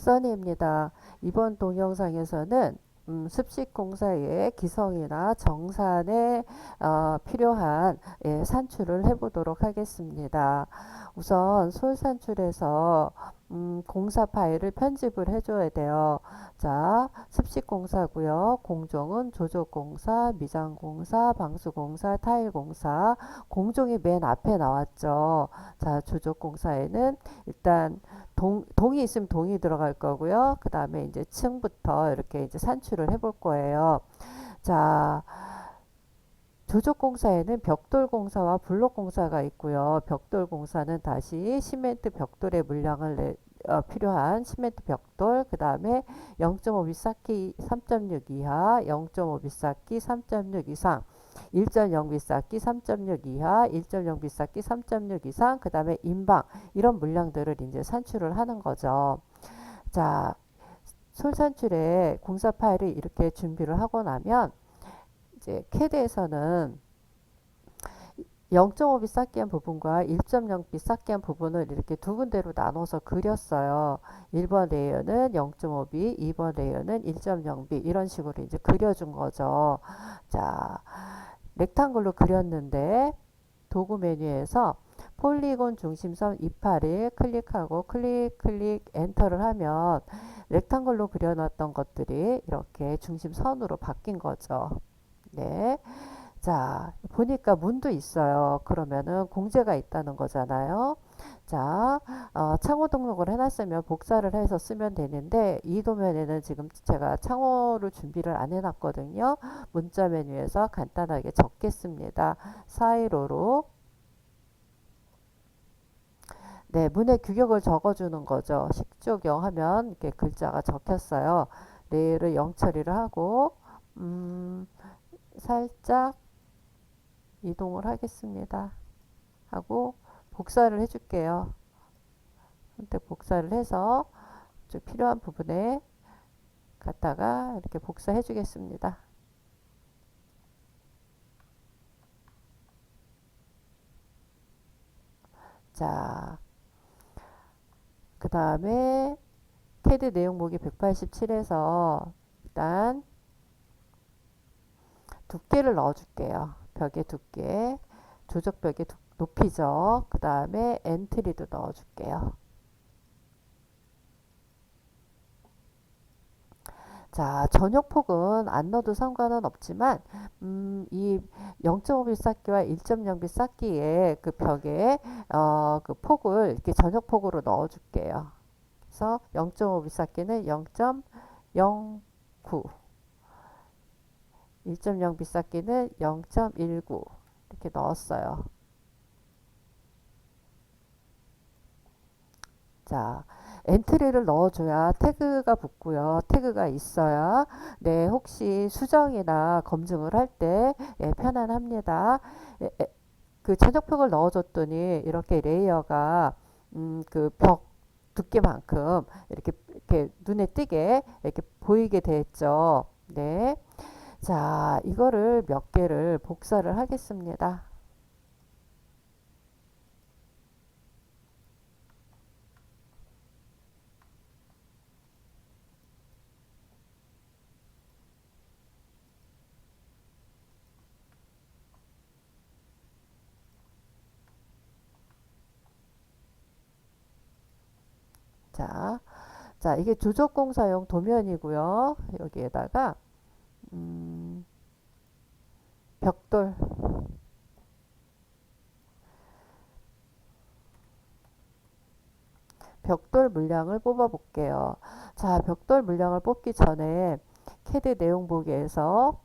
써니입니다. 이번 동영상에서는 습식공사의 기성이나 정산에 필요한 산출을 해보도록 하겠습니다. 우선 솔산출에서 공사 파일을 편집을 해줘야 돼요. 자, 습식공사고요. 공종은 조족공사, 미장공사, 방수공사, 타일공사. 공종이 맨 앞에 나왔죠. 자, 조족공사에는 일단 동이 있으면 동이 들어갈 거고요. 그 다음에 이제 층부터 이렇게 이제 산출을 해볼 거예요. 자, 조족공사에는 벽돌공사와 블록공사가 있고요. 벽돌공사는 다시 시멘트 벽돌의 물량을 필요한 시멘트 벽돌, 그 다음에 0.5 비싸기 3.6 이하, 0.5 비싸기 3.6 이상, 1.0 비싸기 3.6 이하, 1.0 비싸기 3.6 이상, 그 다음에 인방, 이런 물량들을 이제 산출을 하는 거죠. 자, 솔산출에 공사 파일을 이렇게 준비를 하고 나면 이제 캐드에서는 0.5비 쌓기 한 부분과 1.0비 쌓기 한 부분을 이렇게 두 군데로 나눠서 그렸어요. 1번 레이어는 0.5비, 2번 레이어는 1.0비 이런 식으로 이제 그려준 거죠. 자, 렉탱글로 그렸는데 도구 메뉴에서 폴리곤 중심선 이파를 클릭하고 클릭 엔터를 하면 렉탱글로 그려놨던 것들이 이렇게 중심선으로 바뀐 거죠. 네. 자, 보니까 문도 있어요. 그러면은 공제가 있다는 거잖아요. 자, 창호 등록을 해놨으면 복사를 해서 쓰면 되는데 이 도면에는 지금 제가 창호를 준비를 안 해놨거든요. 문자 메뉴에서 간단하게 적겠습니다. 415로 네, 문의 규격을 적어주는 거죠. 식조0 하면 이렇게 글자가 적혔어요. 레일을 0 처리를 하고 살짝 이동을 하겠습니다. 하고 복사를 해줄게요. 선택 복사를 해서 좀 필요한 부분에 갖다가 이렇게 복사해 주겠습니다. 자, 그 다음에 캐드 내용목이 187에서 일단 두께를 넣어줄게요. 벽의 두께, 조적벽의 높이죠. 그 다음에 엔트리도 넣어줄게요. 자, 전역폭은 안 넣어도 상관은 없지만 이 0.5 빌쌓기와 1.0 빌쌓기의 그 벽에 그 폭을 이렇게 전역폭으로 넣어줄게요. 그래서 0.5 빌쌓기는 0.09, 1.0 빌쌓기는 0.19 이렇게 넣었어요. 자, 엔트리를 넣어줘야 태그가 붙고요. 태그가 있어야 네, 혹시 수정이나 검증을 할 때 편안합니다. 그 천적폭을 넣어줬더니 이렇게 레이어가 그 벽 두께만큼 이렇게 눈에 띄게 이렇게 보이게 됐죠. 네. 자, 이거를 몇 개를 복사를 하겠습니다. 자, 자, 이게 조적공사용 도면이고요. 여기에다가 벽돌 벽돌 물량을 뽑아 볼게요. 자, 벽돌 물량을 뽑기 전에 캐드 내용 보기에서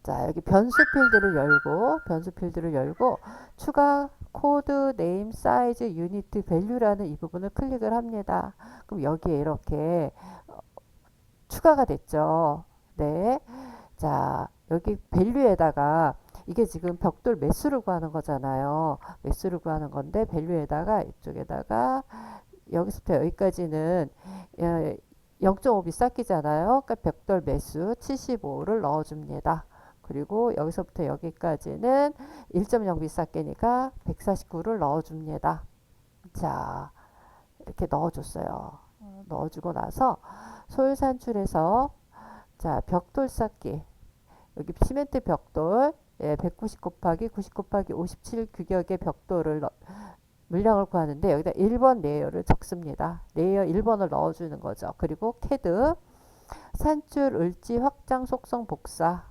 자, 여기 변수 필드를 열고 추가 코드 네임 사이즈 유니트 밸류라는 이 부분을 클릭을 합니다. 그럼 여기에 이렇게 추가가 됐죠. 네. 자, 여기 밸류에다가 이게 지금 벽돌 매수를 구하는 거잖아요. 매수를 구하는 건데 밸류에다가 이쪽에다가 여기서부터 여기까지는 0.5 비싸기잖아요. 그러니까 벽돌 매수 75를 넣어줍니다. 그리고 여기서부터 여기까지는 1.0 비싸게니까 149를 넣어줍니다. 자, 이렇게 넣어줬어요. 넣어주고 나서 소유 산출해서 자, 벽돌 쌓기. 여기 시멘트 벽돌 190 곱하기 90 곱하기 57 규격의 벽돌을 물량을 구하는데 여기다 1번 레이어를 적습니다. 레이어 1번을 넣어주는 거죠. 그리고 캐드 산출 을지 확장 속성 복사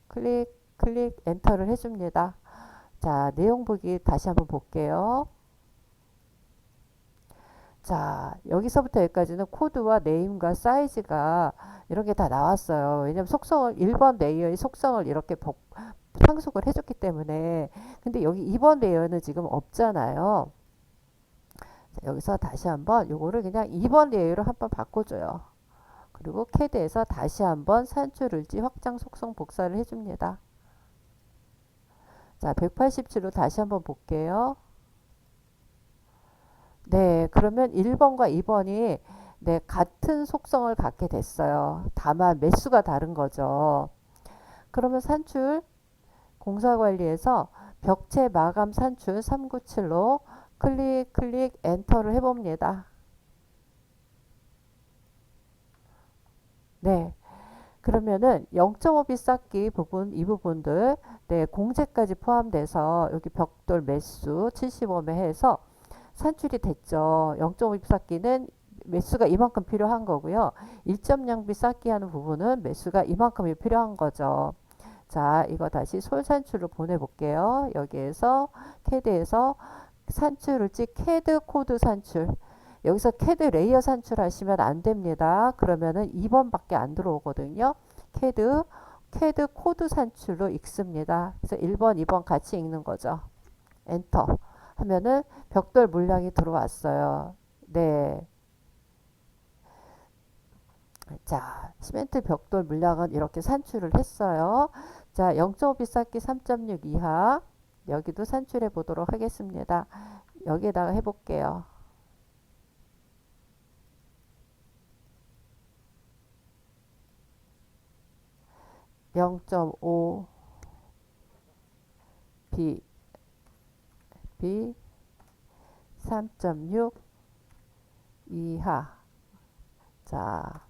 클릭 클릭 엔터를 해줍니다. 자, 내용 보기 다시 한번 볼게요. 자, 여기서부터 여기까지는 코드와 네임과 사이즈가 이런 게 다 나왔어요. 왜냐면 속성을 1번 레이어의 속성을 이렇게 상속을 해줬기 때문에. 근데 여기 2번 레이어는 지금 없잖아요. 자, 여기서 다시 한번 요거를 그냥 2번 레이어로 한번 바꿔줘요. 그리고 캐드에서 다시 한번 산출 을지 확장 속성 복사를 해줍니다. 자, 187로 다시 한번 볼게요. 네, 그러면 1번과 2번이 네, 같은 속성을 갖게 됐어요. 다만 매수가 다른 거죠. 그러면 산출 공사관리에서 벽체 마감 산출 397로 클릭 클릭 엔터를 해봅니다. 네, 그러면은 0.5비 쌓기 부분 이 부분들 네, 공제까지 포함돼서 여기 벽돌 매수 75매 해서 산출이 됐죠. 0.5비 쌓기는 매수가 이만큼 필요한 거고요. 1.0비 쌓기 하는 부분은 매수가 이만큼이 필요한 거죠. 자, 이거 다시 솔산출로 보내볼게요. 여기에서 캐드에서 산출을 캐드 코드 산출. 여기서 캐드 레이어 산출하시면 안 됩니다. 그러면은 2번밖에 안 들어오거든요. 캐드 코드 산출로 읽습니다. 그래서 1번, 2번 같이 읽는 거죠. 엔터 하면은 벽돌 물량이 들어왔어요. 네. 자, 시멘트 벽돌 물량은 이렇게 산출을 했어요. 자, 0.5비 쌓기 3.6 이하 여기도 산출해 보도록 하겠습니다. 여기에다가 해볼게요. 0.5 B 3.6 이하. 자,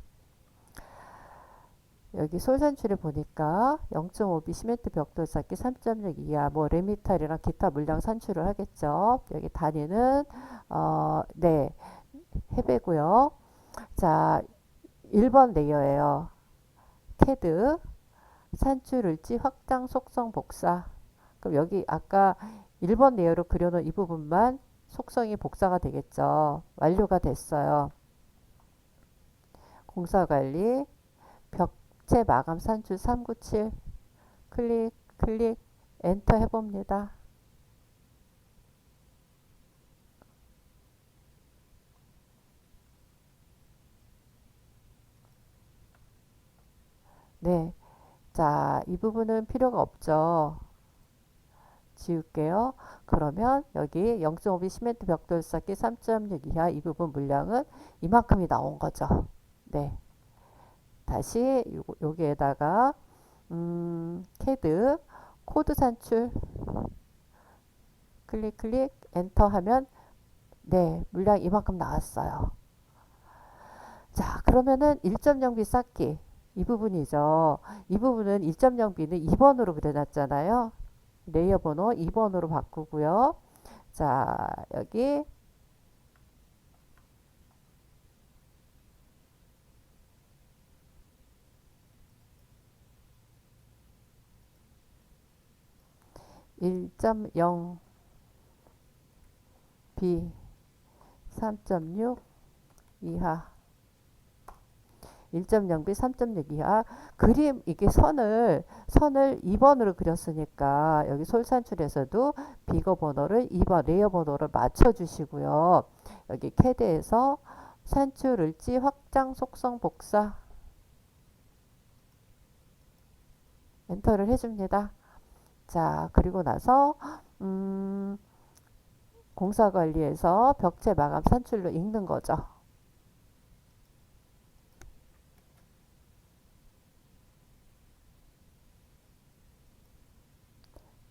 여기 솔산출에 보니까 0.5B 시멘트 벽돌 쌓기 3.6 이하 뭐 레미탈이랑 기타 물량 산출을 하겠죠. 여기 단위는 네, 해배고요. 자, 1번 레이어예요. 캐드 산출 을지 확장 속성 복사. 그럼 여기 아까 1번 레이어로 그려놓은 이 부분만 속성이 복사가 되겠죠. 완료가 됐어요. 공사관리 벽체 마감 산출 397 클릭 클릭 엔터 해봅니다. 네, 자, 이 부분은 필요가 없죠. 지울게요. 그러면 여기 0.5B 시멘트 벽돌 쌓기 3.6 이하 이 부분 물량은 이만큼이 나온 거죠. 네. 다시 여기에다가 캐드 코드 산출 클릭 클릭 엔터 하면 네, 물량 이만큼 나왔어요. 자, 그러면은 1.0B 쌓기 이 부분이죠. 이 부분은 1.0B는 2번으로 그려놨잖아요. 레이어 번호 2번으로 바꾸고요. 자, 여기 1.0 B 3.6 이하 1.0B 3.6 이하 그림 이게 선을 2번으로 그렸으니까 여기 솔산출에서도 비거 번호를 2번 레이어 번호를 맞춰 주시고요. 여기 캐드에서 산출 을지 확장 속성 복사 엔터를 해줍니다. 자, 그리고 나서 공사관리에서 벽체 마감 산출로 읽는 거죠.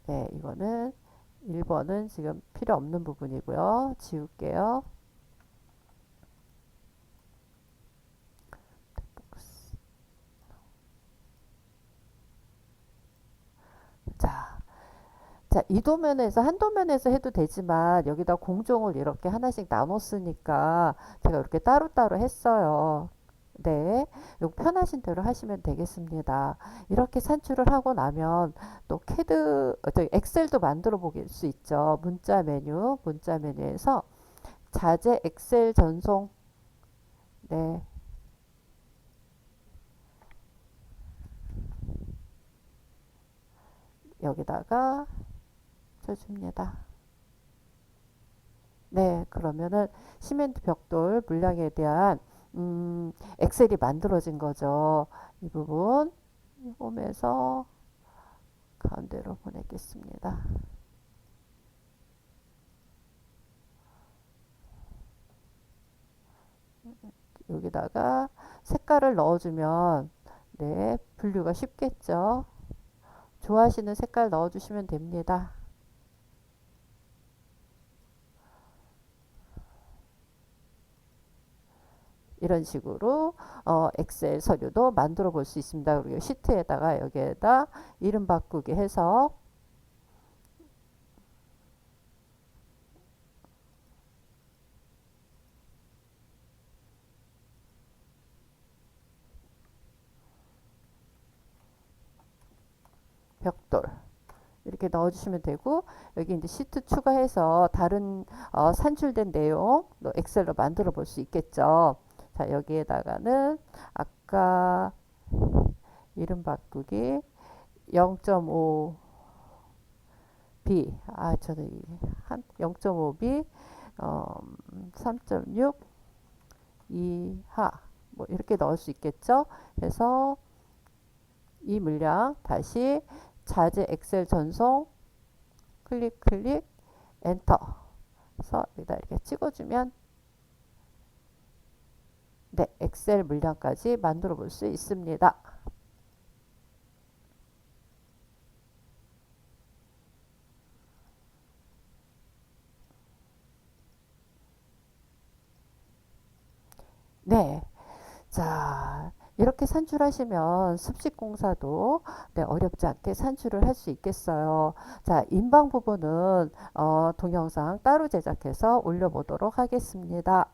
네, 이거는 1번은 지금 필요 없는 부분이고요. 지울게요. 자, 자, 이 도면에서 한 도면에서 해도 되지만 여기다 공종을 이렇게 하나씩 나눴으니까 제가 이렇게 따로따로 했어요. 네, 요 편하신 대로 하시면 되겠습니다. 이렇게 산출을 하고 나면 또 저기 엑셀도 만들어 보실 수 있죠. 문자 메뉴에서 자재 엑셀 전송. 네, 여기다가 쳐줍니다. 네, 그러면은 시멘트 벽돌 물량에 대한 엑셀이 만들어진 거죠. 이 부분 홈에서 가운데로 보내겠습니다. 여기다가 색깔을 넣어주면 네, 분류가 쉽겠죠. 좋아하시는 색깔 넣어주시면 됩니다. 이런 식으로 엑셀 서류도 만들어 볼 수 있습니다. 그리고 시트에다가 여기에다 이름 바꾸기 해서 벽돌 이렇게 넣어주시면 되고 여기 이제 시트 추가해서 다른 산출된 내용 엑셀로 만들어 볼 수 있겠죠. 자, 여기에다가는 아까 이름 바꾸기 0.5 B 저는 한 0.5B 3.6 이하 뭐 이렇게 넣을 수 있겠죠. 그래서 이 물량 다시 자재 엑셀 전송 클릭 엔터 그래서 여기다 이렇게 찍어주면 네, 엑셀 물량까지 만들어 볼 수 있습니다. 네, 자, 이렇게 산출하시면 습식공사도 네, 어렵지 않게 산출을 할 수 있겠어요. 자, 인방 부분은 동영상 따로 제작해서 올려보도록 하겠습니다.